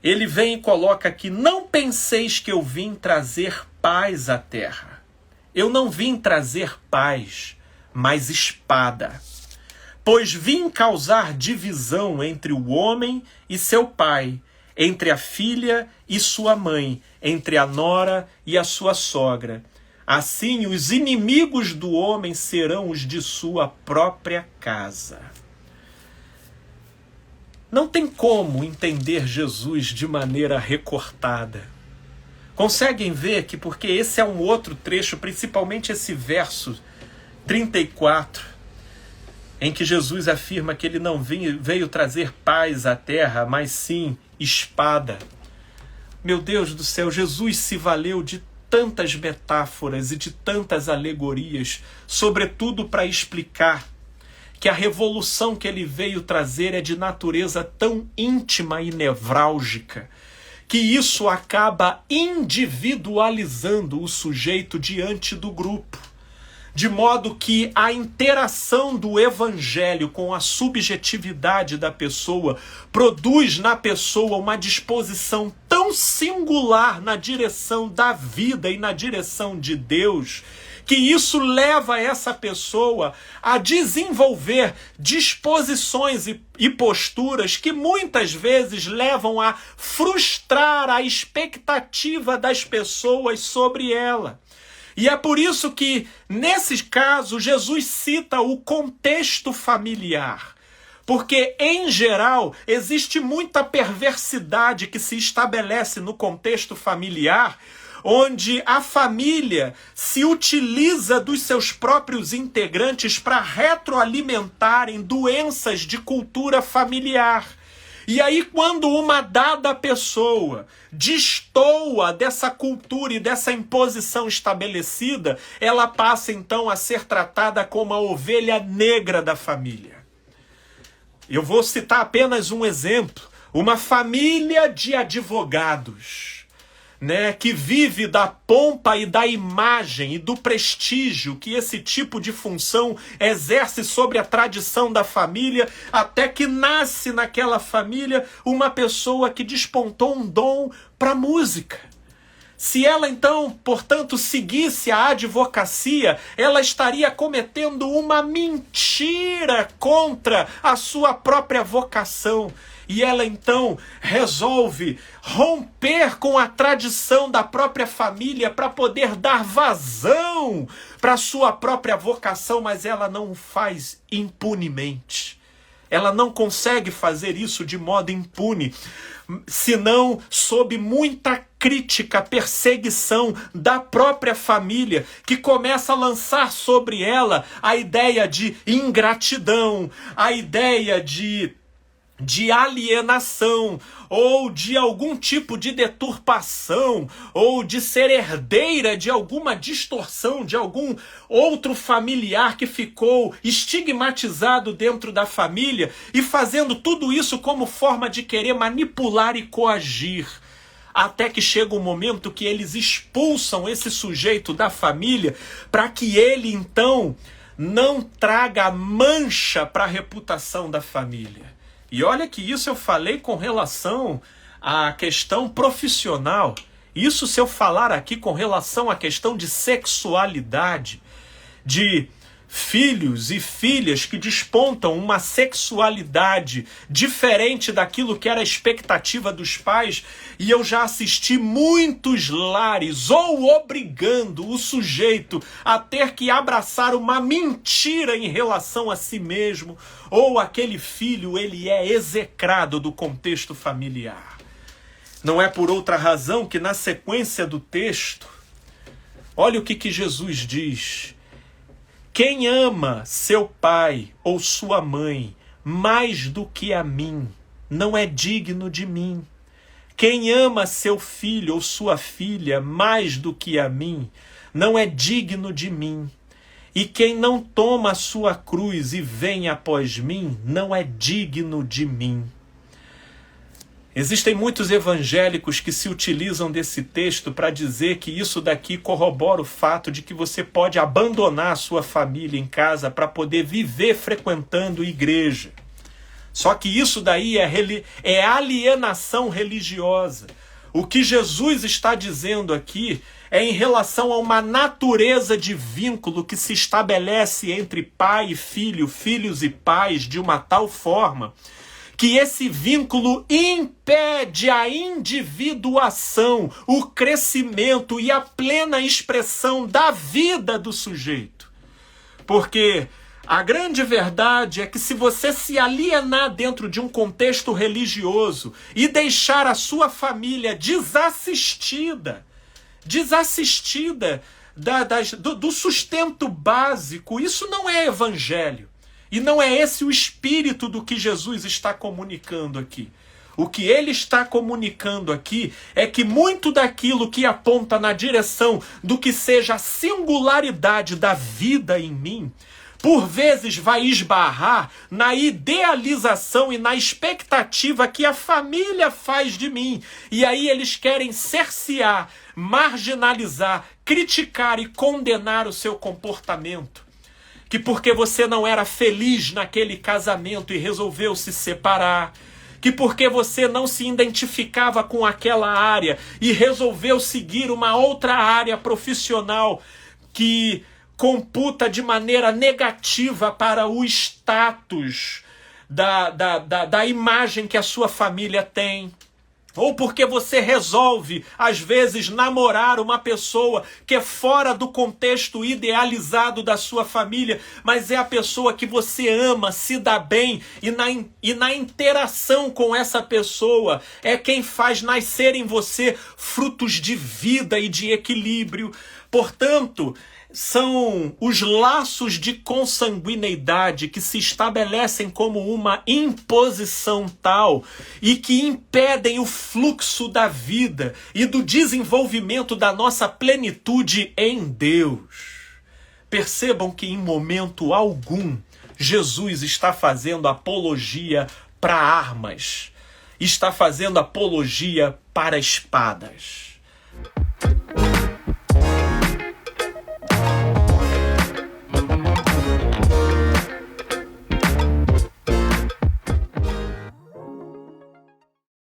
ele vem e coloca aqui: não penseis que eu vim trazer paz à terra. Eu não vim trazer paz, mas espada. Pois vim causar divisão entre o homem e seu pai, entre a filha e sua mãe, entre a nora e a sua sogra. Assim, os inimigos do homem serão os de sua própria casa. Não tem como entender Jesus de maneira recortada. Conseguem ver que, porque esse é um outro trecho, principalmente esse verso 34, em que Jesus afirma que ele não veio trazer paz à terra, mas sim espada. Meu Deus do céu, Jesus se valeu de tantas metáforas e de tantas alegorias, sobretudo para explicar que a revolução que ele veio trazer é de natureza tão íntima e nevrálgica, que isso acaba individualizando o sujeito diante do grupo. De modo que a interação do evangelho com a subjetividade da pessoa produz na pessoa uma disposição tão singular na direção da vida e na direção de Deus, que isso leva essa pessoa a desenvolver disposições e posturas que muitas vezes levam a frustrar a expectativa das pessoas sobre ela. E é por isso que, nesse caso, Jesus cita o contexto familiar. Porque, em geral, existe muita perversidade que se estabelece no contexto familiar, onde a família se utiliza dos seus próprios integrantes para retroalimentarem doenças de cultura familiar. E aí, quando uma dada pessoa destoa dessa cultura e dessa imposição estabelecida, ela passa então a ser tratada como a ovelha negra da família. Eu vou citar apenas um exemplo. Uma família de advogados, que vive da pompa e da imagem e do prestígio que esse tipo de função exerce sobre a tradição da família, até que nasce naquela família uma pessoa que despontou um dom para música. Se ela então, portanto, seguisse a advocacia, ela estaria cometendo uma mentira contra a sua própria vocação. E ela então resolve romper com a tradição da própria família para poder dar vazão para a sua própria vocação, mas ela não o faz impunemente. Ela não consegue fazer isso de modo impune, senão sob muita crítica, perseguição da própria família, que começa a lançar sobre ela a ideia de ingratidão, a ideia de alienação, ou de algum tipo de deturpação, ou de ser herdeira de alguma distorção de algum outro familiar que ficou estigmatizado dentro da família, e fazendo tudo isso como forma de querer manipular e coagir. Até que chega um momento que eles expulsam esse sujeito da família para que ele então não traga mancha para a reputação da família. E olha que isso eu falei com relação à questão profissional. Isso se eu falar aqui com relação à questão de sexualidade, de filhos e filhas que despontam uma sexualidade diferente daquilo que era a expectativa dos pais, e eu já assisti muitos lares ou obrigando o sujeito a ter que abraçar uma mentira em relação a si mesmo, ou aquele filho ele é execrado do contexto familiar. Não é por outra razão que na sequência do texto, olha o que Jesus diz: quem ama seu pai ou sua mãe mais do que a mim, não é digno de mim. Quem ama seu filho ou sua filha mais do que a mim, não é digno de mim. E quem não toma a sua cruz e vem após mim, não é digno de mim. Existem muitos evangélicos que se utilizam desse texto para dizer que isso daqui corrobora o fato de que você pode abandonar a sua família em casa para poder viver frequentando igreja. Só que isso daí é alienação religiosa. O que Jesus está dizendo aqui é em relação a uma natureza de vínculo que se estabelece entre pai e filho, filhos e pais, de uma tal forma que esse vínculo impede a individuação, o crescimento e a plena expressão da vida do sujeito. Porque a grande verdade é que se você se alienar dentro de um contexto religioso e deixar a sua família desassistida do sustento básico, isso não é evangelho. E não é esse o espírito do que Jesus está comunicando aqui. O que ele está comunicando aqui é que muito daquilo que aponta na direção do que seja a singularidade da vida em mim, por vezes vai esbarrar na idealização e na expectativa que a família faz de mim. E aí eles querem cercear, marginalizar, criticar e condenar o seu comportamento. Que porque você não era feliz naquele casamento e resolveu se separar, que porque você não se identificava com aquela área e resolveu seguir uma outra área profissional que computa de maneira negativa para o status da imagem que a sua família tem. Ou porque você resolve, às vezes, namorar uma pessoa que é fora do contexto idealizado da sua família, mas é a pessoa que você ama, se dá bem, e na interação com essa pessoa é quem faz nascer em você frutos de vida e de equilíbrio. Portanto, são os laços de consanguineidade que se estabelecem como uma imposição tal e que impedem o fluxo da vida e do desenvolvimento da nossa plenitude em Deus. Percebam que em momento algum Jesus está fazendo apologia para armas, está fazendo apologia para espadas.